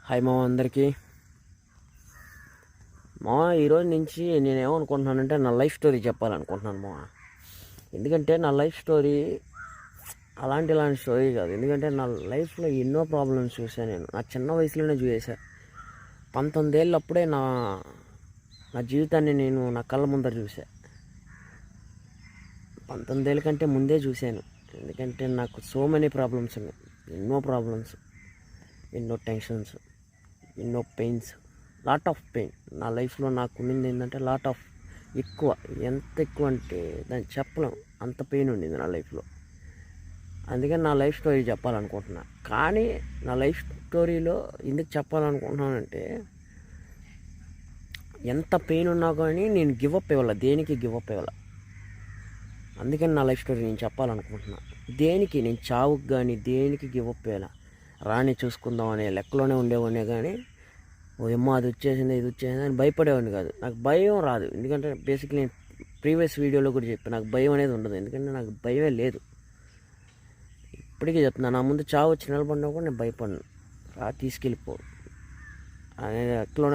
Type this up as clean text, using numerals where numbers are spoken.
Hi మామ అందరికీ. మామ ఈరోజు నుంచి నేనేమనుకుంటున్నానంటే నా లైఫ్ స్టోరీ చెప్పాలనుకుంటున్నాను మామ. ఎందుకంటే నా లైఫ్ స్టోరీ ఇలాంటి స్టోరీ కాదు. ఎందుకంటే నా లైఫ్లో ఎన్నో ప్రాబ్లమ్స్ చూసాను. నా చిన్న వయసులోనే చూసా. 19 ఏళ్ళప్పుడే నా నా జీవితాన్ని నేను నా కళ్ళ ముందర చూసా. 19 ఏళ్ళ కంటే ముందే చూశాను. ఎందుకంటే నాకు సో మెనీ ప్రాబ్లమ్స్ ఉన్నాయి. ఎన్నో ప్రాబ్లమ్స్, ఎన్నో టెన్షన్స్, ఎన్నో పెయిన్స్, లాట్ ఆఫ్ పెయిన్. నా లైఫ్లో నాకు ఉండింది ఏంటంటే ఎక్కువ. ఎంత ఎక్కువ అంటే దాన్ని చెప్పలేం, అంత పెయిన్ ఉండింది నా లైఫ్లో. అందుకని నా లైఫ్ స్టోరీ చెప్పాలనుకుంటున్నా. కానీ నా లైఫ్ స్టోరీలో ఎందుకు చెప్పాలనుకుంటున్నానంటే, ఎంత పెయిన్ ఉన్నా కానీ నేను గివప్ ఇవ్వాల, దేనికి గివప్ ఇవ్వాల. అందుకని నా లైఫ్ స్టోరీ నేను చెప్పాలనుకుంటున్నా. దేనికి నేను చావుకు కానీ దేనికి గివప్ ఇవ్వాల. రాని చూసుకుందాం అనే లెక్కలోనే ఉండేవాడినే. కానీ ఏమో అది వచ్చేసింది ఇది వచ్చేసింది అని భయపడేవాడిని కాదు. నాకు భయం రాదు. ఎందుకంటే బేసిక్లీ నేను ప్రీవియస్ వీడియోలో కూడా చెప్పాను, నాకు భయం అనేది ఉండదు. ఎందుకంటే నాకు భయమే లేదు. ఇప్పటికీ చెప్తున్నా, నా ముందు చావు వచ్చి నిలబడినా కూడా నేను భయపడను. తీసుకెళ్ళిపో అనే